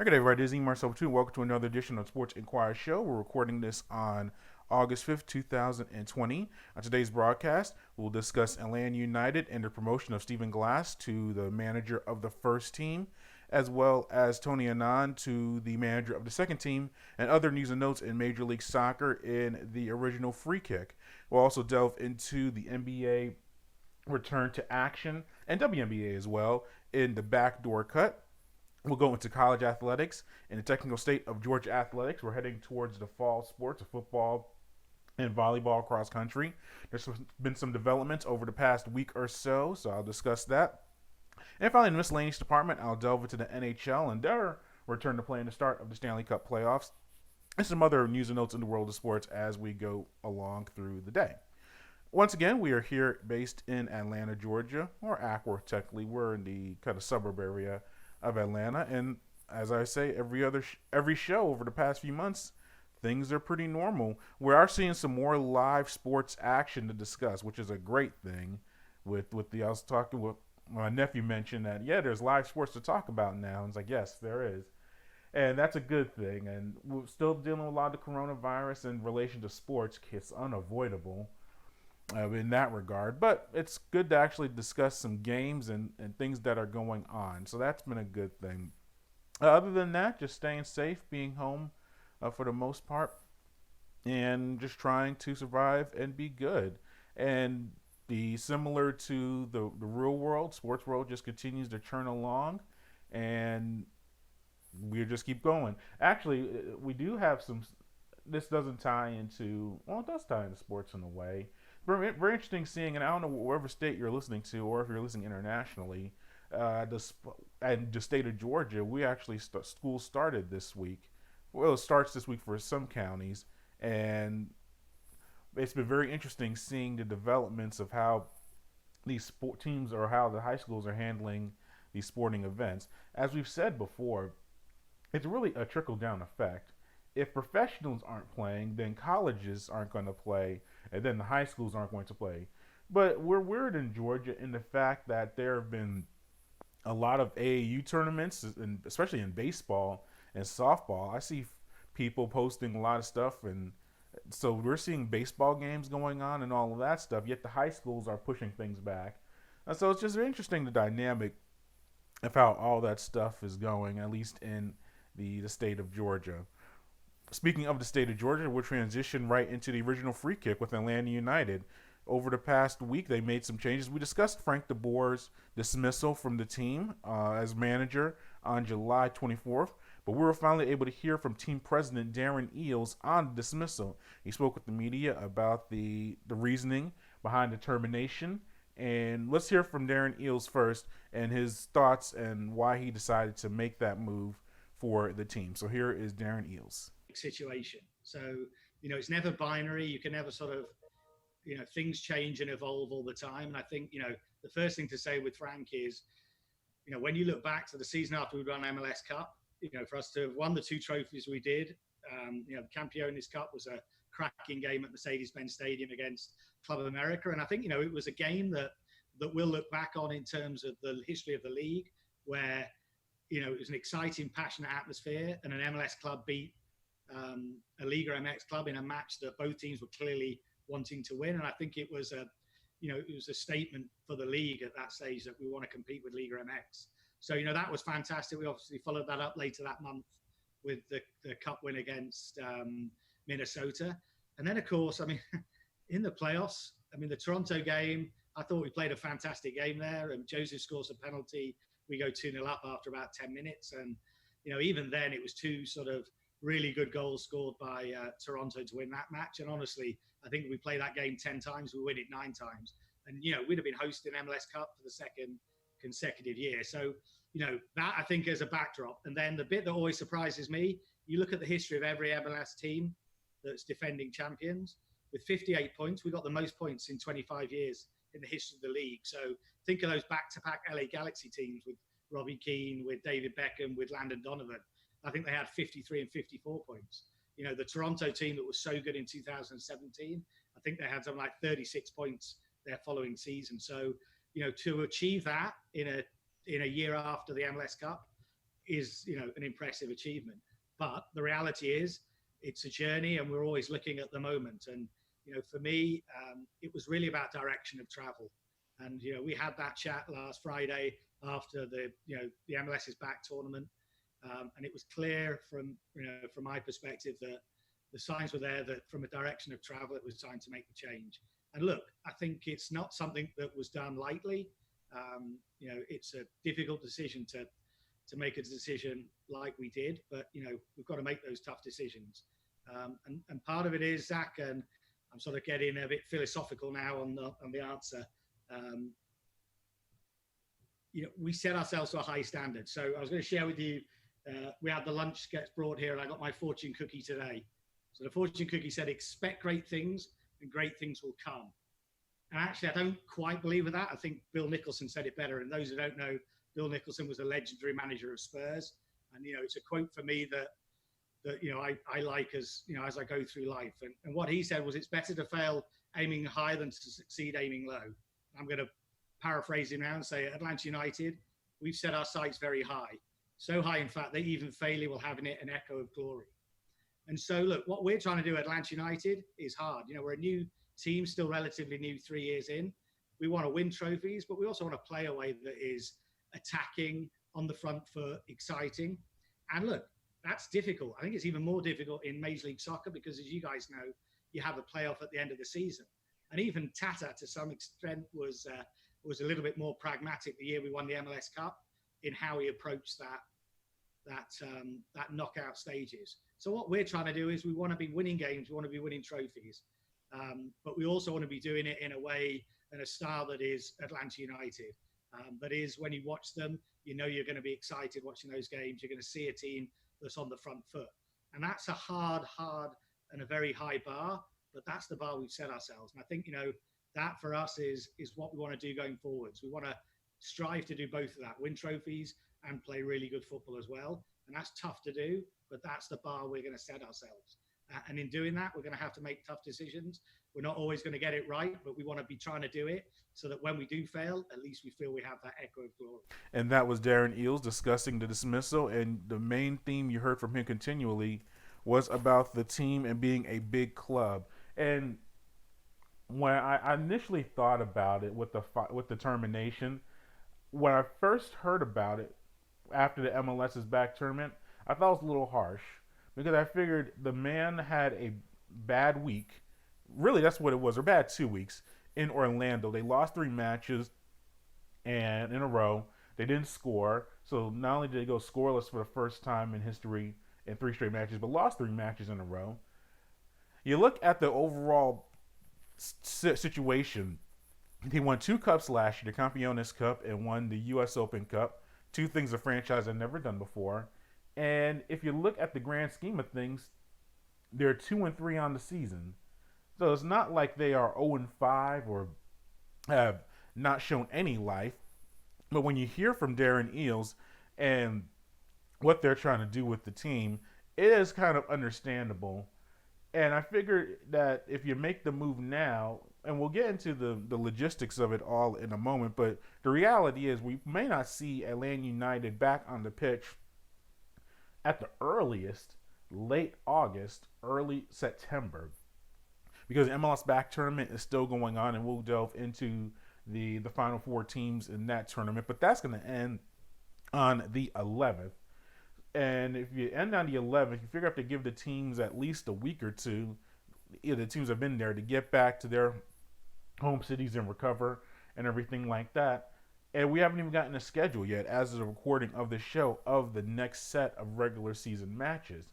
Hi, good day, everybody. This is Marcel too. Welcome to another edition of Sports Inquirer Show. We're recording this on August 5th, 2020. On today's broadcast, we'll discuss Atlanta United and the promotion of Stephen Glass to the manager of the first team, as well as Tony Annan to the manager of the second team, and other news and notes in Major League Soccer in the original free kick. We'll also delve into the NBA return to action and WNBA as well in the backdoor cut. We'll go into college athletics and the technical state of Georgia athletics. We're heading towards the fall sports of football and volleyball cross country. There's been some developments over the past week or so I'll discuss that. And finally, in the miscellaneous department, I'll delve into the NHL and their return to play in the start of the Stanley Cup playoffs and some other news and notes in the world of sports as we go along through the day. Once again, we are here based in Atlanta, Georgia, or Acworth, technically. We're in the kind of suburb area of Atlanta, and as I say, every show over the past few months, things are pretty normal. We are seeing some more live sports action to discuss, which is a great thing. I was talking with my nephew, mentioned that there's live sports to talk about now. And it's like, yes, there is, and that's a good thing. And we're still dealing with a lot of coronavirus in relation to sports. It's unavoidable in that regard. But it's good to actually discuss some games and things that are going on. So that's been a good thing. Other than that, just staying safe, being home for the most part, and just trying to survive and be good. And be similar to the real world, sports world just continues to churn along, and we just keep going. Actually, we do have some. This doesn't tie into. Well, it does tie into sports in a way. Very interesting seeing, and I don't know wherever state you're listening to, or if you're listening internationally. And the state of Georgia, we actually school started this week. Well, it starts this week for some counties, and it's been very interesting seeing the developments of how these sport teams or how the high schools are handling these sporting events. As we've said before, it's really a trickle down effect. If professionals aren't playing, then colleges aren't going to play, and then the high schools aren't going to play. But we're weird in Georgia in the fact that there have been a lot of AAU tournaments, and especially in baseball and softball. I see people posting a lot of stuff, and so we're seeing baseball games going on and all of that stuff. Yet the high schools are pushing things back, and so it's just interesting the dynamic of how all that stuff is going, at least in the state of Georgia. Speaking of the state of Georgia, we'll transition right into the original free kick with Atlanta United. Over the past week, they made some changes. We discussed Frank de Boer's dismissal from the team as manager on July 24th, but we were finally able to hear from team president Darren Eales on the dismissal. He spoke with the media about the reasoning behind the termination, and let's hear from Darren Eales first and his thoughts and why he decided to make that move for the team. So here is Darren Eales. Situation. So, it's never binary. You can never sort of, things change and evolve all the time. And I think, the first thing to say with Frank is, when you look back to the season after we won MLS Cup, for us to have won the two trophies we did, the Campeones Cup was a cracking game at Mercedes-Benz Stadium against Club America. And I think, it was a game that we'll look back on in terms of the history of the league, where, it was an exciting, passionate atmosphere, and an MLS club beat a Liga MX club in a match that both teams were clearly wanting to win. And I think it was a statement for the league at that stage that we want to compete with Liga MX. So, that was fantastic. We obviously followed that up later that month with the cup win against Minnesota. And then, of course, in the playoffs, the Toronto game, I thought we played a fantastic game there. And Joseph scores a penalty. We go 2-0 up after about 10 minutes. And, even then it was two sort of really good goals scored by Toronto to win that match. And honestly, I think we play that game 10 times, we win it 9 times. And, we'd have been hosting MLS Cup for the second consecutive year. So, that I think is a backdrop. And then the bit that always surprises me, you look at the history of every MLS team that's defending champions. With 58 points, we got the most points in 25 years in the history of the league. So think of those back-to-back LA Galaxy teams with Robbie Keane, with David Beckham, with Landon Donovan. I think they had 53 and 54 points. The Toronto team that was so good in 2017, I think they had something like 36 points their following season. So, to achieve that in a year after the MLS Cup, is, an impressive achievement. But the reality is, it's a journey, and we're always looking at the moment. And for me, it was really about direction of travel. And we had that chat last Friday after the MLS is back tournament, and it was clear from my perspective that the signs were there that from a direction of travel, it was time to make the change. And look, I think it's not something that was done lightly. It's a difficult decision to make a decision like we did, but we've got to make those tough decisions. And part of it is, Zach, and I'm sort of getting a bit philosophical now on the answer. We set ourselves to a high standard. So I was going to share with you, we had the lunch gets brought here, and I got my fortune cookie today. So the fortune cookie said, expect great things and great things will come. And actually, I don't quite believe in that. I think Bill Nicholson said it better. And those who don't know, Bill Nicholson was a legendary manager of Spurs. And, it's a quote for me that I like as I go through life. And what he said was, it's better to fail aiming high than to succeed aiming low. I'm going to paraphrase him now and say, at Atlanta United, we've set our sights very high. So high, in fact, that even failure will have in it an echo of glory. And so, look, what we're trying to do at Atlanta United is hard. We're a new team, still relatively new, 3 years in. We want to win trophies, but we also want to play a way that is attacking, on the front foot, exciting. And look, that's difficult. I think it's even more difficult in Major League Soccer because, as you guys know, you have a playoff at the end of the season. And even Tata, to some extent, was a little bit more pragmatic the year we won the MLS Cup in how he approached that knockout stages. So what we're trying to do is we want to be winning games, we want to be winning trophies, but we also want to be doing it in a way and a style that is Atlanta United. That is, when you watch them, you're going to be excited watching those games. You're going to see a team that's on the front foot. And that's a hard and a very high bar, but that's the bar we've set ourselves. And I think, that for us is what we want to do going forwards. We want to strive to do both of that, win trophies and play really good football as well. And that's tough to do, but that's the bar we're going to set ourselves. And in doing that, we're going to have to make tough decisions. We're not always going to get it right, but we want to be trying to do it so that when we do fail, at least we feel we have that echo of glory. And that was Darren Eales discussing the dismissal. And the main theme you heard from him continually was about the team and being a big club. And when I initially thought about it with the termination, when I first heard about it after the MLS's back tournament, I thought it was a little harsh because I figured the man had a bad week. Really, that's what it was, or bad 2 weeks in Orlando. They lost 3 matches and in a row. They didn't score. So not only did they go scoreless for the first time in history in 3 straight matches, but lost 3 matches in a row. You look at the overall situation. He won 2 cups last year, the Campeones Cup and won the U.S. Open Cup. 2 things the franchise had never done before. And if you look at the grand scheme of things, they're 2-3 on the season. So it's not like they are 0-5 or have not shown any life. But when you hear from Darren Eales and what they're trying to do with the team, it is kind of understandable. And I figured that if you make the move now, and we'll get into the logistics of it all in a moment, but the reality is we may not see Atlanta United back on the pitch at the earliest late August, early September, because the MLS back tournament is still going on, and we'll delve into the Final Four teams in that tournament. But that's going to end on the 11th. And if you end on the 11th, you figure you have to give the teams at least a week or two. The teams have been there to get back to their home cities and recover and everything like that. And we haven't even gotten a schedule yet, as of the recording of the show, of the next set of regular season matches.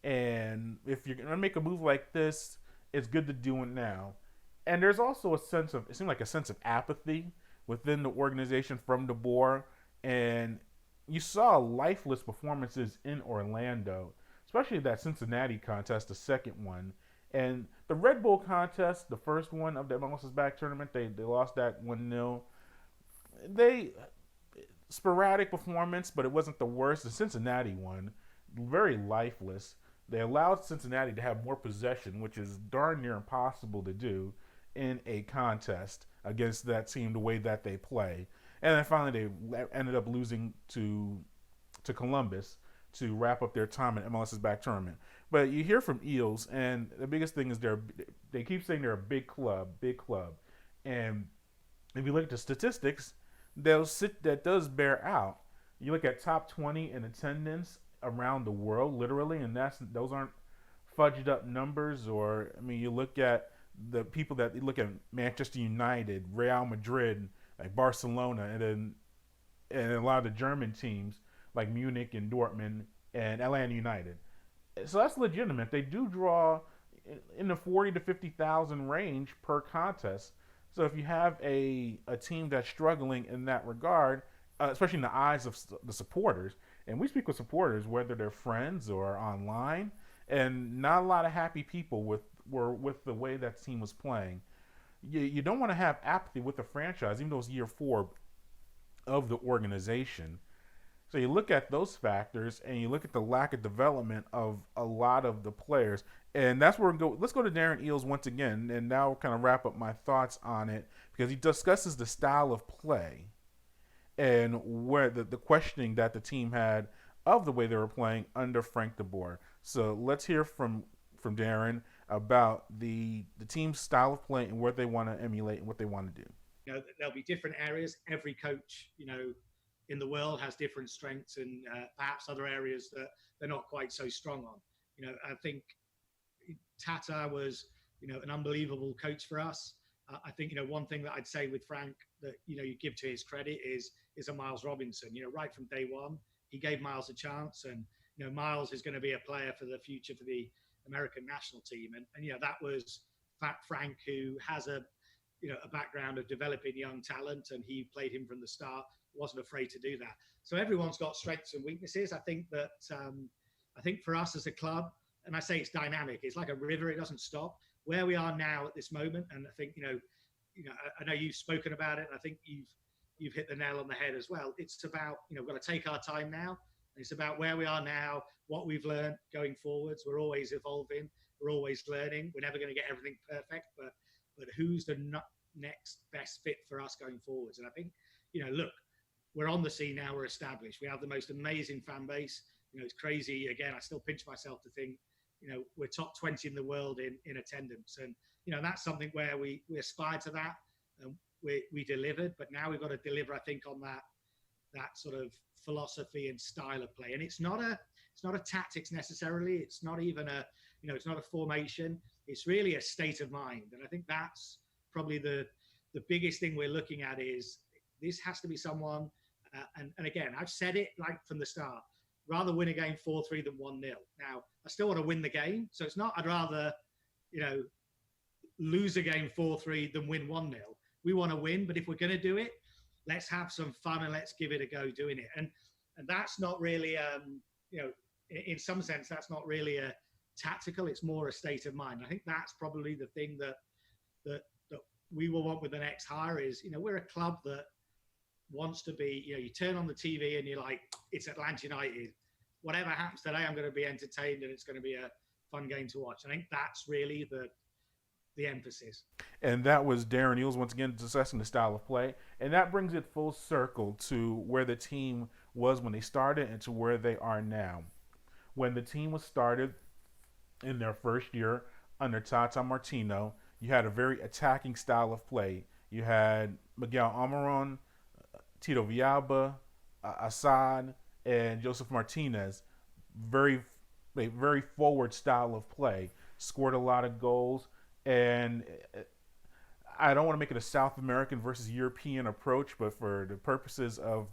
And if you're going to make a move like this, it's good to do it now. And there's also it seemed like a sense of apathy within the organization from de Boer. And you saw lifeless performances in Orlando, especially that Cincinnati contest, the second one. And the Red Bull contest, the first one of the MLS's back tournament, they lost that 1-0. Sporadic performance, but it wasn't the worst. The Cincinnati one, very lifeless. They allowed Cincinnati to have more possession, which is darn near impossible to do in a contest against that team the way that they play. And then finally they ended up losing to to Columbus to wrap up their time in MLS's back tournament. But you hear from Eales, and the biggest thing is they keep saying they're a big club, and if you look at the statistics, that does bear out. You look at top 20 in attendance around the world, literally, and those aren't fudged up numbers. Or I mean, you look at the people that you look at Manchester United, Real Madrid, like Barcelona, and a lot of the German teams like Munich and Dortmund and Atlanta United. So that's legitimate. They do draw in the 40 to 50,000 range per contest. So if you have a team that's struggling in that regard, especially in the eyes of the supporters, and we speak with supporters, whether they're friends or online, and not a lot of happy people were with the way that team was playing. You don't want to have apathy with the franchise, even though it's year 4 of the organization. So you look at those factors, and you look at the lack of development of a lot of the players, and that's where we go. Let's go to Darren Eales once again, and now we'll kind of wrap up my thoughts on it, because he discusses the style of play and where the questioning that the team had of the way they were playing under Frank de Boer. So let's hear from Darren about the team's style of play and what they want to emulate and what they want to do. There'll be different areas. Every coach, in the world has different strengths and perhaps other areas that they're not quite so strong on. I think Tata was, an unbelievable coach for us. I think, one thing that I'd say with Frank that, you give to his credit is a Miles Robinson. Right from day one, he gave Miles a chance, and, Miles is going to be a player for the future for the American national team. And that was Frank, who has a background of developing young talent, and he played him from the start, wasn't afraid to do that. So everyone's got strengths and weaknesses. I think that, I think for us as a club, and I say it's dynamic, it's like a river, it doesn't stop. Where we are now at this moment, and I think, I know you've spoken about it, and I think you've hit the nail on the head as well. It's about, we've got to take our time now. It's about where we are now, what we've learned going forwards. We're always evolving. We're always learning. We're never going to get everything perfect, but who's the next best fit for us going forwards? And I think, look, we're on the scene now. We're established. We have the most amazing fan base. It's crazy. Again, I still pinch myself to think, we're top 20 in the world in attendance. And, that's something where we aspire to that. And we delivered, but now we've got to deliver, I think, on that sort of philosophy and style of play. And it's not a tactics necessarily. It's not even it's not a formation. It's really a state of mind. And I think that's probably the biggest thing we're looking at is this has to be someone, and again, I've said it like from the start, rather win a game 4-3 than 1-0. Now, I still want to win the game. So it's not, I'd rather, lose a game 4-3 than win 1-0. We want to win, but if we're going to do it, let's have some fun and let's give it a go doing it. And that's not really, in some sense, that's not really a tactical. It's more a state of mind. I think that's probably the thing that we will want with the next hire is, we're a club that wants to be, you turn on the TV and you're like, it's Atlanta United. Whatever happens today, I'm going to be entertained and it's going to be a fun game to watch. I think that's really the emphasis. And that was Darren Eales once again discussing the style of play. And that brings it full circle to where the team was when they started and to where they are now. When the team was started in their first year under Tata Martino, you had a very attacking style of play. You had Miguel Almiron, Tito Villalba, Assad, and Joseph Martinez. Very forward style of play. Scored a lot of goals. And I don't want to make it a South American versus European approach, but for the purposes of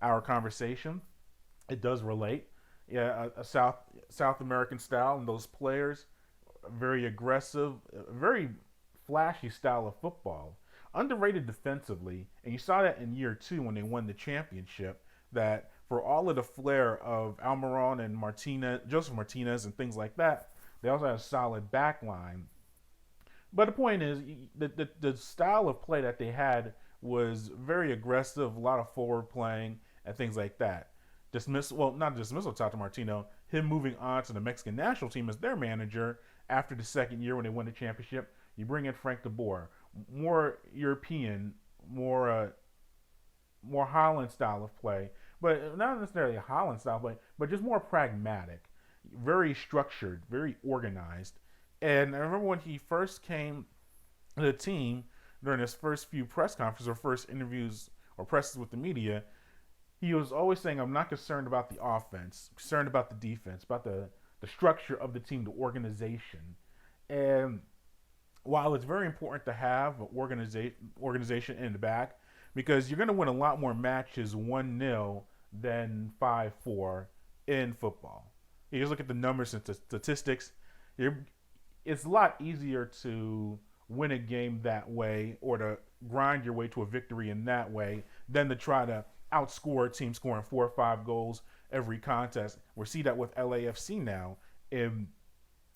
our conversation, it does relate. Yeah, a South American style, and those players, very aggressive, very flashy style of football. Underrated defensively, and you saw that in year 2 when they won the championship, that for all of the flair of Almiron and Joseph Martinez and things like that, they also had a solid back line. But the point is, the style of play that they had was very aggressive, a lot of forward playing and things like that. Not dismissal of Tata Martino, him moving on to the Mexican national team as their manager after the second year when they won the championship. You bring in Frank de Boer, more European, more Holland style of play, but not necessarily a Holland style, but just more pragmatic, very structured, very organized. And I remember when he first came to the team during his first few press conferences or first interviews or presses with the media, he was always saying, "I'm not concerned about the offense, I'm concerned about the defense, about the structure of the team, the organization." And while it's very important to have an organization in the back, because you're going to win a lot more matches 1-0 than 5-4 in football. You just look at the numbers and statistics. It's a lot easier to win a game that way or to grind your way to a victory in that way than to try to outscore a team scoring 4 or 5 goals every contest. We see that with LAFC now in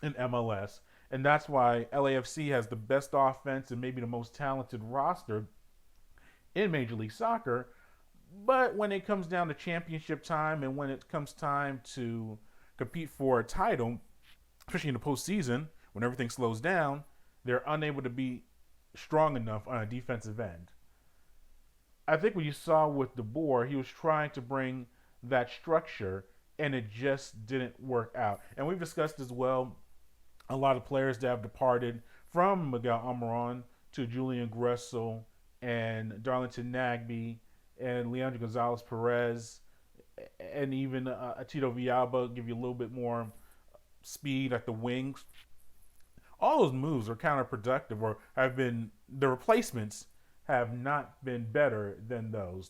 MLS. And that's why LAFC has the best offense and maybe the most talented roster in Major League Soccer. But when it comes down to championship time and when it comes time to compete for a title, especially in the postseason, when everything slows down, they're unable to be strong enough on a defensive end. I think what you saw with De Boer, he was trying to bring that structure, and it just didn't work out. And we've discussed as well a lot of players that have departed from Miguel Almiron to Julian Gressel and Darlington Nagbe and Leandro Gonzalez Perez and even Tito Villalba give you a little bit more speed at the wings. All those moves are counterproductive or have been, the replacements have not been better than those.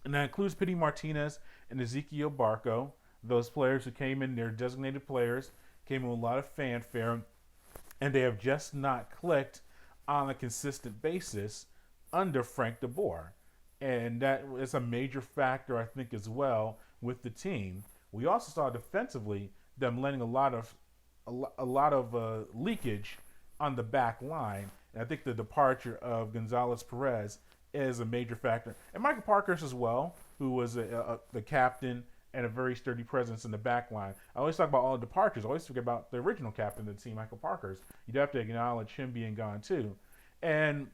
And that includes Pity Martinez and Ezekiel Barco, those players who came in, they're designated players, came in with a lot of fanfare, and they have just not clicked on a consistent basis under Frank de Boer. And that is a major factor, I think, as well with the team. We also saw defensively them letting a lot of leakage on the back line. And I think the departure of Gonzalez Perez is a major factor. And Michael Parkhurst as well, who was the captain and a very sturdy presence in the back line. I always talk about all the departures. I always forget about the original captain of the team, Michael Parkhurst. You'd have to acknowledge him being gone too. And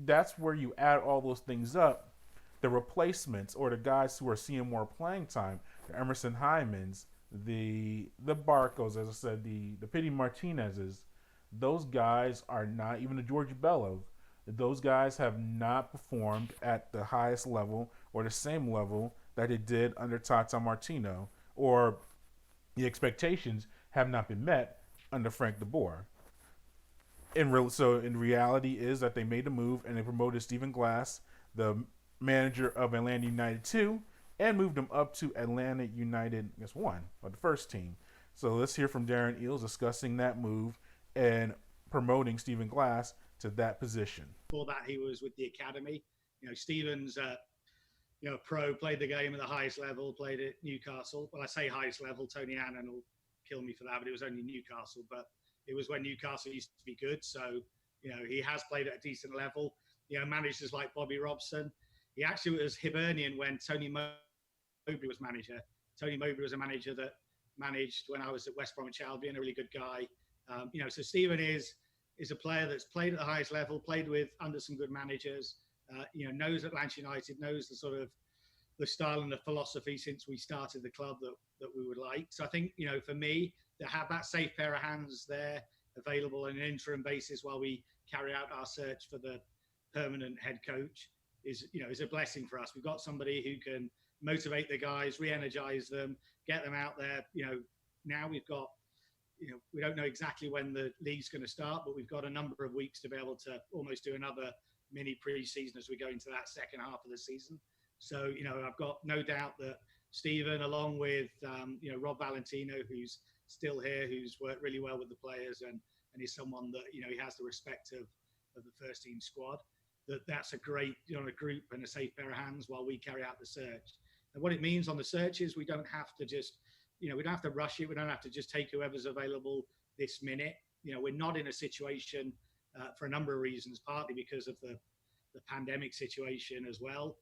that's where you add all those things up. The replacements or the guys who are seeing more playing time, the Emerson Hymans, the Barcos, as I said, the Pity Martinezes, those guys are not, even the George Bello, those guys have not performed at the highest level or the same level that it did under Tata Martino, or the expectations have not been met under Frank de Boer. So in reality is that they made a move and they promoted Stephen Glass, the manager of Atlanta United 2, and moved him up to Atlanta United, I guess 1, or the first team. So let's hear from Darren Eales discussing that move and promoting Stephen Glass to that position. Before that, he was with the academy. Stephen's pro, played the game at the highest level, played at Newcastle. Well, I say highest level, Tony Annan will kill me for that, but it was only Newcastle. But it was when Newcastle used to be good. So, he has played at a decent level. Managers like Bobby Robson. He actually was Hibernian when Tony Mowbray was manager. Tony Mowbray was a manager that managed when I was at West Bromwich Albion, a really good guy. So Stephen is a player that's played at the highest level, played with under some good managers, knows Atlanta United, knows the sort of the style and the philosophy since we started the club that we would like. So I think, for me, to have that safe pair of hands there available on an interim basis while we carry out our search for the permanent head coach is a blessing for us. We've got somebody who can motivate the guys, re-energize them, get them out there. Now we've got, we don't know exactly when the league's going to start, but we've got a number of weeks to be able to almost do another mini pre-season as we go into that second half of the season. So, I've got no doubt that Stephen, along with, Rob Valentino, who's still here, who's worked really well with the players and is someone that, he has the respect of the first team squad, that's a great, a group and a safe pair of hands while we carry out the search. And what it means on the search is we don't have to just, we don't have to rush it. We don't have to just take whoever's available this minute. We're not in a situation for a number of reasons, partly because of the pandemic situation as well,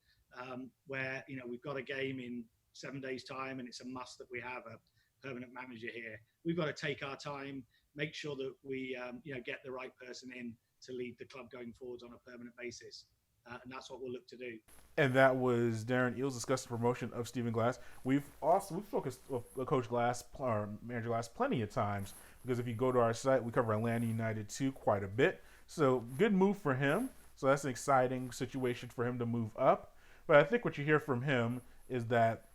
where, we've got a game in 7 days' time and it's a must that we have a permanent manager here. We've got to take our time, make sure that we, get the right person in to lead the club going forwards on a permanent basis. and that's what we'll look to do. And that was Darren Eales discussing the promotion of Stephen Glass. We've focused with Coach Glass or Manager Glass plenty of times because if you go to our site, we cover Atlanta United too quite a bit. So good move for him. So that's an exciting situation for him to move up. But I think what you hear from him is that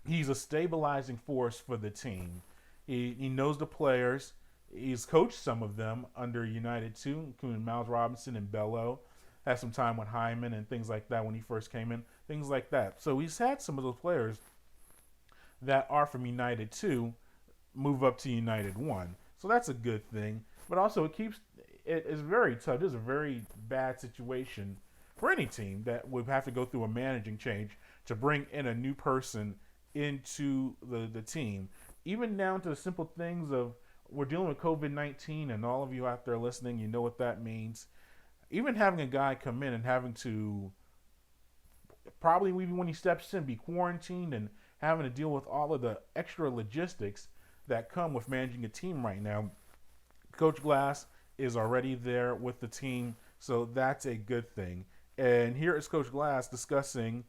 he's a stabilizing force for the team. He knows the players. He's coached some of them under United too, including Miles Robinson and Bello. Had some time with Hyman and things like that when he first came in, things like that. So he's had some of those players that are from United 2 move up to United 1. So that's a good thing. But also it is very tough. This is a very bad situation for any team that would have to go through a managing change to bring in a new person into the team. Even down to the simple things of we're dealing with COVID-19 and all of you out there listening, you know what that means. Even having a guy come in and having to probably even when he steps in be quarantined and having to deal with all of the extra logistics that come with managing a team right now. Coach Glass is already there with the team, so that's a good thing. And here is Coach Glass discussing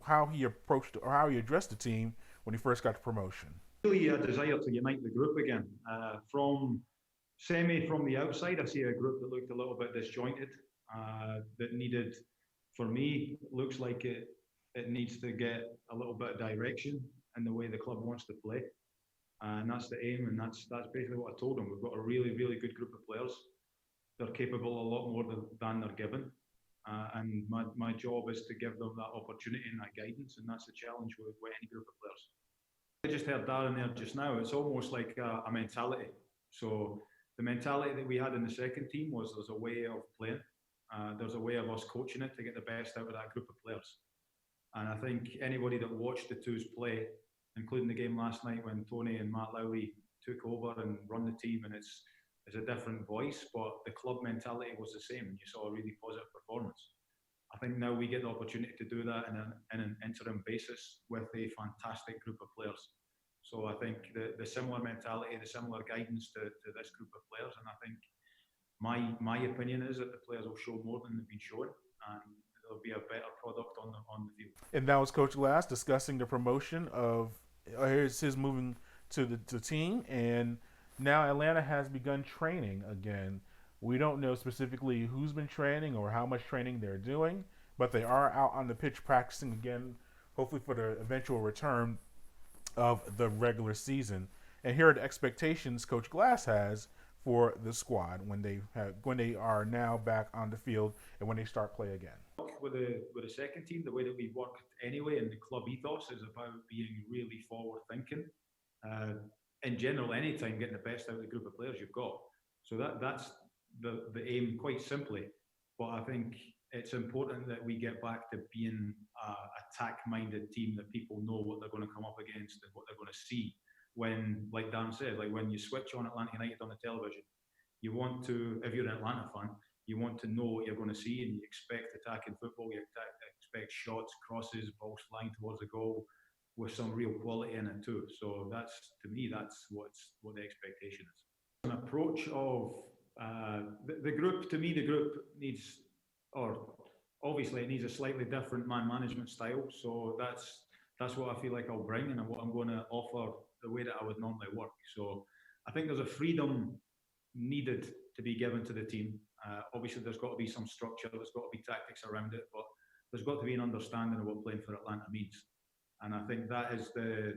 how he approached or how he addressed the team when he first got the promotion. Really a desire to unite the group again. From the outside, I see a group that looked a little bit disjointed, that needed, for me, looks like it needs to get a little bit of direction in the way the club wants to play. And that's the aim, and that's basically what I told them. We've got a really, really good group of players. They're capable a lot more than they're given. And my job is to give them that opportunity and that guidance, and that's the challenge with any group of players. I just heard Darren there just now. It's almost like a mentality. So the mentality that we had in the second team was there's a way of playing. There's a way of us coaching it to get the best out of that group of players. And I think anybody that watched the twos play, including the game last night when Tony and Matt Lowry took over and run the team, and it's a different voice, but the club mentality was the same, and you saw a really positive performance. I think now we get the opportunity to do that in an interim basis with a fantastic group of players. So I think the similar mentality, the similar guidance to this group of players, and I think my opinion is that the players will show more than they've been showing, and there'll be a better product on the field. And that was Coach Glass discussing the promotion of his moving to the team, and now Atlanta has begun training again. We don't know specifically who's been training or how much training they're doing, but they are out on the pitch practicing again, hopefully for the eventual return of the regular season. And here are the expectations Coach Glass has for the squad when they are now back on the field and when they start play again. With the second team, the way that we've worked anyway, and the club ethos is about being really forward thinking. In general, anytime getting the best out of the group of players you've got. So that's the aim, quite simply. But I think it's important that we get back to being a attack-minded team, that people know what they're going to come up against and what they're going to see. When, like Dan said, like when you switch on Atlanta United on the television, you want to, if you're an Atlanta fan, you want to know what you're going to see, and you expect attacking football, you expect shots, crosses, balls flying towards the goal with some real quality in it too. So that's, to me, that's what the expectation is. An approach of the group, to me, the group needs, or obviously it needs a slightly different man management style. So that's what I feel like I'll bring, and what I'm going to offer the way that I would normally work. So I think there's a freedom needed to be given to the team. Obviously, there's got to be some structure, there's got to be tactics around it, but there's got to be an understanding of what playing for Atlanta means. And I think that is the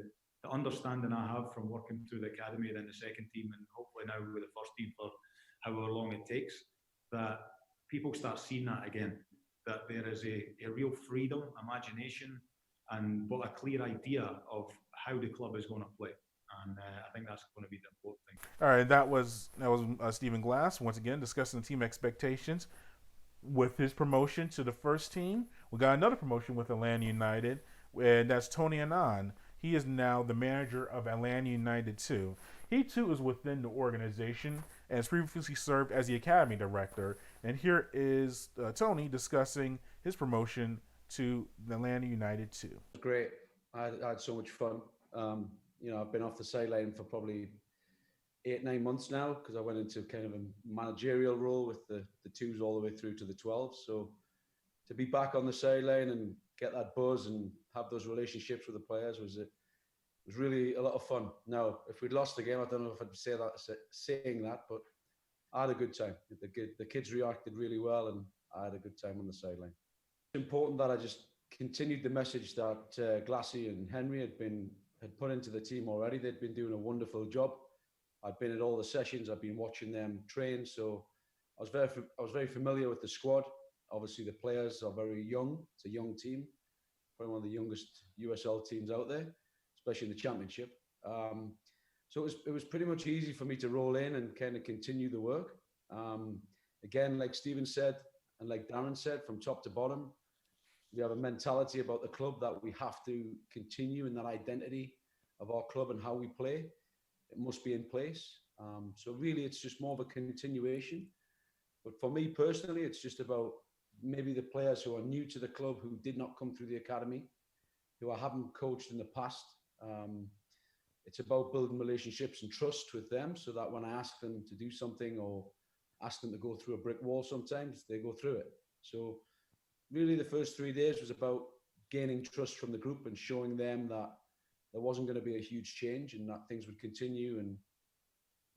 understanding I have from working through the academy, then the second team, and hopefully now with the first team for however long it takes, that people start seeing that again, that there is a real freedom, imagination, but a clear idea of how the club is going to play. And I think that's going to be the important thing. All right, that was Stephen Glass once again discussing the team expectations with his promotion to the first team. We got another promotion with Atlanta United, and that's Tony Annan. He is now the manager of Atlanta United 2. He too is within the organization and has previously served as the academy director. And here is Tony discussing his promotion to Atlanta United 2. Great. I had so much fun. I've been off the sideline for probably 8-9 months now, because I went into kind of a managerial role with the twos all the way through to the 12s. So to be back on the sideline and get that buzz and have those relationships with the players was really a lot of fun. Now, if we'd lost the game, I don't know if I'd saying that, but I had a good time. The kids reacted really well, and I had a good time on the sideline. It's important that I just continued the message that Glassy and Henry had put into the team already. They'd been doing a wonderful job. I'd been at all the sessions. I've been watching them train, so I was very familiar with the squad. Obviously, the players are very young. It's a young team, probably one of the youngest USL teams out there, especially in the championship. So it was pretty much easy for me to roll in and kind of continue the work. Again, like Stephen said, and like Darren said, from top to bottom, we have a mentality about the club that we have to continue in that identity of our club and how we play. It must be in place. So really, it's just more of a continuation. But for me personally, it's just about maybe the players who are new to the club, who did not come through the academy, who I haven't coached in the past. It's about building relationships and trust with them so that when I ask them to do something or ask them to go through a brick wall sometimes, they go through it. So really the first 3 days was about gaining trust from the group and showing them that there wasn't going to be a huge change and that things would continue, and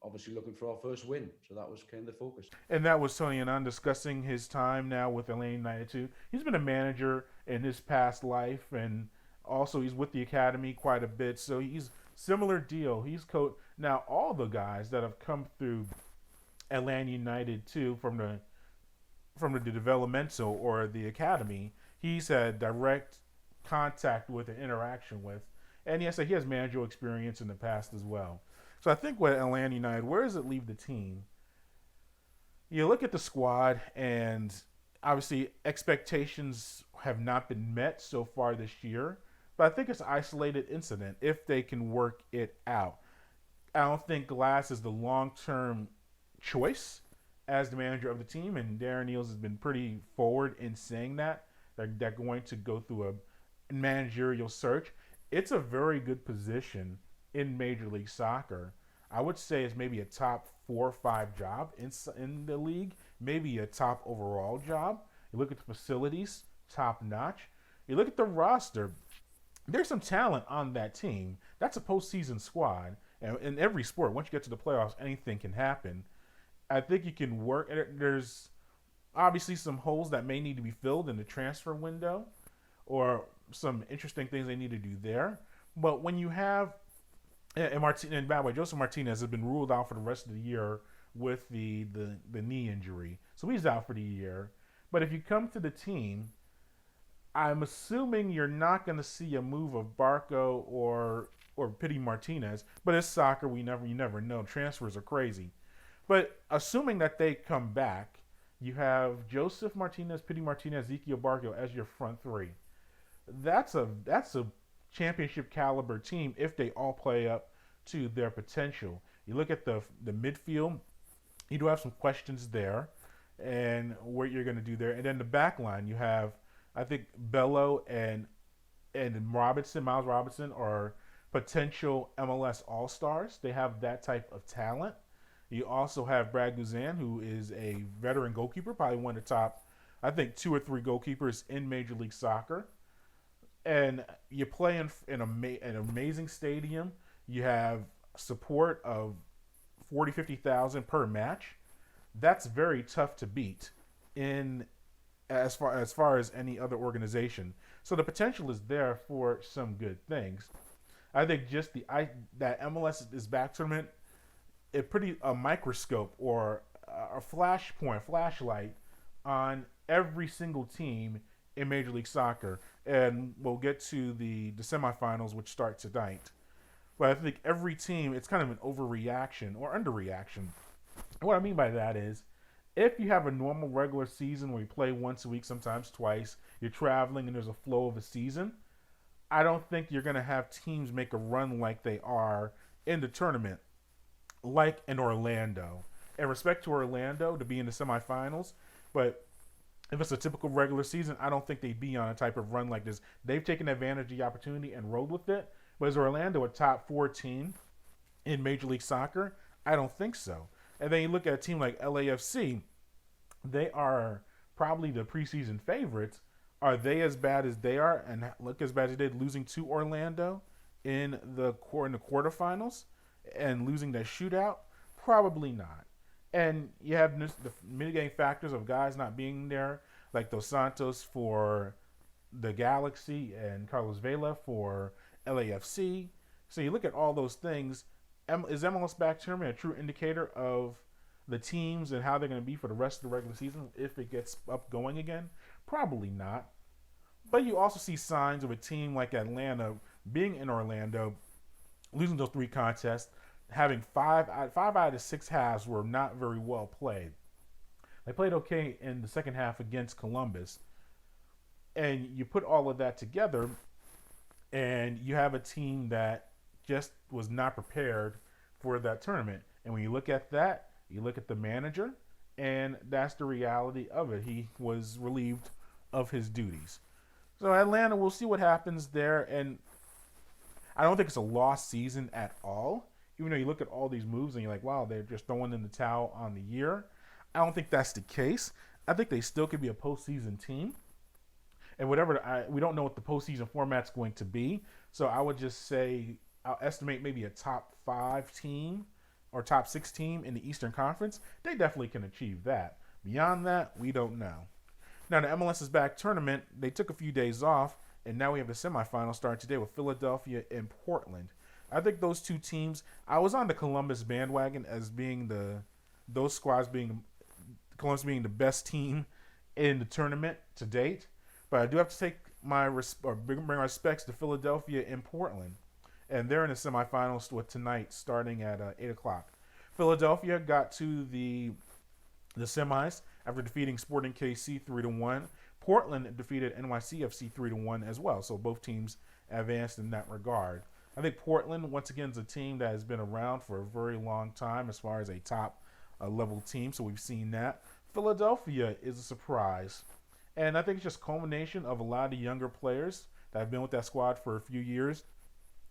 obviously looking for our first win. So that was kind of the focus. And that was Tony Annan discussing his time now with Atlanta United too. He's been a manager in his past life, and also he's with the academy quite a bit. So he's similar deal. He's coached now all the guys that have come through Atlanta United too from the developmental or the academy. He's had direct contact with and interaction with, and yes, he has managerial experience in the past as well. So I think with Atlanta United, where does it leave the team? You look at the squad, and obviously expectations have not been met so far this year. But I think it's an isolated incident if they can work it out. I don't think Glass is the long-term choice as the manager of the team, and Darren Eales has been pretty forward in saying that. They're going to go through a managerial search. It's a very good position in Major League Soccer. I would say it's maybe a top 4 or 5 job in the league, maybe a top overall job. You look at the facilities, top notch. You look at the roster, there's some talent on that team. That's a postseason squad. And in every sport, once you get to the playoffs, anything can happen. I think you can work. There's obviously some holes that may need to be filled in the transfer window, or some interesting things they need to do there. But when you have, and by the way, Joseph Martinez has been ruled out for the rest of the year with the knee injury. So he's out for the year. But if you come to the team, I'm assuming you're not going to see a move of Barco or Pity Martinez. But it's soccer, you never know. Transfers are crazy. But assuming that they come back, you have Joseph Martinez, Pity Martinez, Ezekiel Barco as your front three. That's a championship caliber team if they all play up to their potential. You look at the midfield, you do have some questions there and what you're going to do there. And then the back line, you have, I think, Bello and Miles Robinson are potential MLS All-Stars. They have that type of talent. You also have Brad Guzan, who is a veteran goalkeeper, probably one of the top, I think, 2 or 3 goalkeepers in Major League Soccer. And you play in an amazing stadium. You have support of 40, 50,000 per match. That's very tough to beat in as far as any other organization. So the potential is there for some good things. I think just that MLS is back tournament, a microscope or a flashlight on every single team in Major League Soccer. And we'll get to the semifinals, which start tonight. But I think every team, it's kind of an overreaction or underreaction. And what I mean by that is, if you have a normal regular season where you play once a week, sometimes twice, you're traveling and there's a flow of a season, I don't think you're going to have teams make a run like they are in the tournament, like in Orlando. In respect to Orlando, to be in the semifinals, but if it's a typical regular season, I don't think they'd be on a type of run like this. They've taken advantage of the opportunity and rolled with it. But is Orlando a top 4 team in Major League Soccer? I don't think so. And then you look at a team like LAFC, they are probably the preseason favorites. Are they as bad as they are and look as bad as they did losing to Orlando in the quarterfinals and losing that shootout? Probably not. And you have the mitigating factors of guys not being there, like Dos Santos for the Galaxy and Carlos Vela for LAFC. So you look at all those things. Is MLS back tournament a true indicator of the teams and how they're going to be for the rest of the regular season if it gets up going again? Probably not. But you also see signs of a team like Atlanta being in Orlando, losing those 3 contests, having five out of 6 halves were not very well played. They played okay in the second half against Columbus. And you put all of that together, and you have a team that just was not prepared for that tournament. And when you look at that, you look at the manager, and that's the reality of it. He was relieved of his duties. So Atlanta, we'll see what happens there. And I don't think it's a lost season at all. Even though you look at all these moves and you're like, wow, they're just throwing in the towel on the year. I don't think that's the case. I think they still could be a postseason team. And we don't know what the postseason format's going to be. So I would just say I'll estimate maybe a top 5 team or top 6 team in the Eastern Conference. They definitely can achieve that. Beyond that, we don't know. Now, the MLS's back tournament, they took a few days off, and now we have the semifinals starting today with Philadelphia and Portland. I think those 2 teams, I was on the Columbus bandwagon as being Columbus being the best team in the tournament to date. But I do have to take bring my respects to Philadelphia and Portland. And they're in the semifinals with tonight starting at 8 o'clock. Philadelphia got to the semis after defeating Sporting KC 3-1. Portland defeated NYCFC 3-1 as well. So both teams advanced in that regard. I think Portland, once again, is a team that has been around for a very long time as far as a top level team. So we've seen that. Philadelphia is a surprise. And I think it's just a culmination of a lot of younger players that have been with that squad for a few years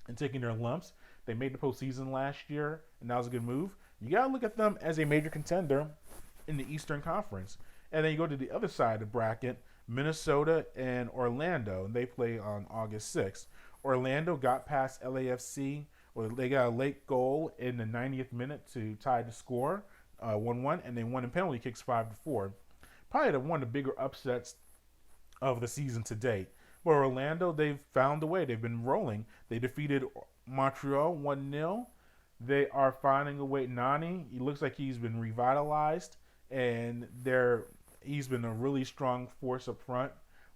and taking their lumps. They made the postseason last year, and that was a good move. You got to look at them as a major contender in the Eastern Conference. And then you go to the other side of the bracket, Minnesota and Orlando, and they play on August 6th. Orlando got past LAFC, or they got a late goal in the 90th minute to tie the score, 1-1, and they won in penalty kicks 5-4. Probably one of the bigger upsets of the season to date. But Orlando, they've found a way. They've been rolling. They defeated Montreal 1-0. They are finding a way. Nani, he looks like he's been revitalized, and he's been a really strong force up front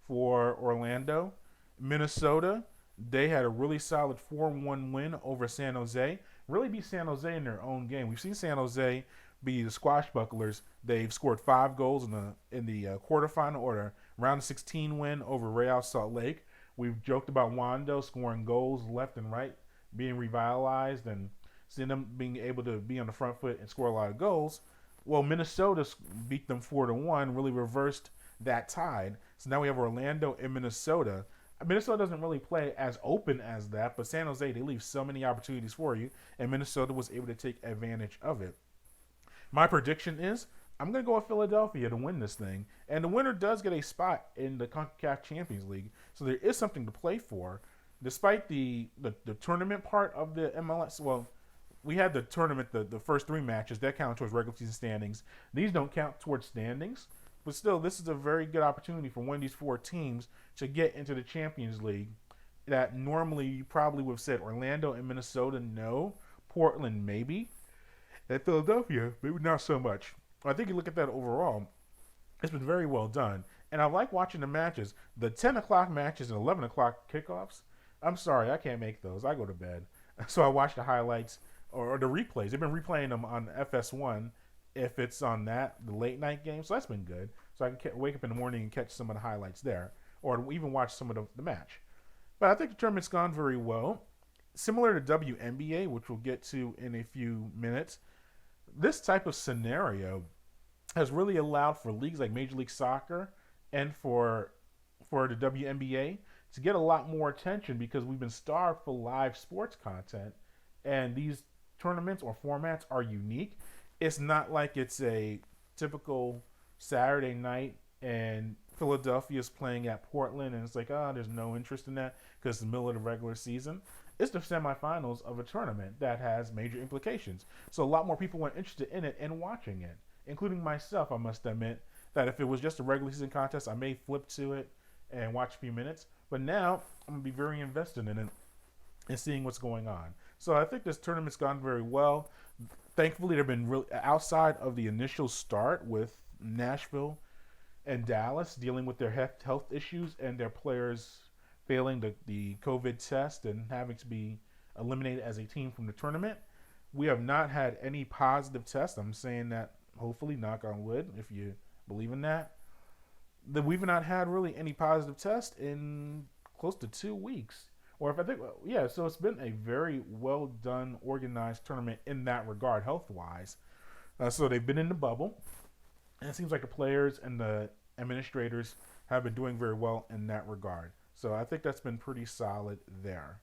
for Orlando. Minnesota, they had a really solid 4-1 win over San Jose. Really beat San Jose in their own game. We've seen San Jose be the squashbucklers. They've scored 5 goals in the quarterfinal or the round of 16 win over Real Salt Lake. We've joked about Wando scoring goals left and right, being revitalized, and seeing them being able to be on the front foot and score a lot of goals. Well, Minnesota beat them 4-1, really reversed that tide. So now we have Orlando and Minnesota. Minnesota doesn't really play as open as that, but San Jose, they leave so many opportunities for you, and Minnesota was able to take advantage of it. My prediction is I'm going to go with Philadelphia to win this thing, and the winner does get a spot in the CONCACAF Champions League, so there is something to play for. Despite the tournament part of the MLS, well, we had the tournament, the first 3 matches, that count towards regular season standings. These don't count towards standings, but still, this is a very good opportunity for one of these 4 teams to get into the Champions League that normally you probably would have said Orlando and Minnesota, no. Portland, maybe. And Philadelphia, maybe not so much. I think you look at that overall, it's been very well done. And I like watching the matches. The 10 o'clock matches and 11 o'clock kickoffs, I'm sorry, I can't make those. I go to bed. So I watch the highlights or the replays. They've been replaying them on FS1 if it's on the late night game. So that's been good. So I can wake up in the morning and catch some of the highlights there, or even watch some of the match. But I think the tournament's gone very well. Similar to WNBA, which we'll get to in a few minutes, this type of scenario has really allowed for leagues like Major League Soccer and for the WNBA to get a lot more attention because we've been starved for live sports content, and these tournaments or formats are unique. It's not like it's a typical Saturday night and Philadelphia's playing at Portland, and it's like, there's no interest in that because it's the middle of the regular season. It's the semifinals of a tournament that has major implications. So a lot more people were interested in it and watching it, including myself. I must admit that if it was just a regular season contest, I may flip to it and watch a few minutes. But now I'm gonna be very invested in it and seeing what's going on. So I think this tournament's gone very well. Thankfully, they've been really outside of the initial start with Nashville and Dallas dealing with their health issues and their players failing the COVID test and having to be eliminated as a team from the tournament. We have not had any positive tests. I'm saying that, hopefully, knock on wood, if you believe in that. That we've not had really any positive tests in close to 2 weeks. Or if I think, yeah, so it's been a very well done, organized tournament in that regard, health wise. So they've been in the bubble, and it seems like the players and the administrators have been doing very well in that regard. So I think that's been pretty solid there.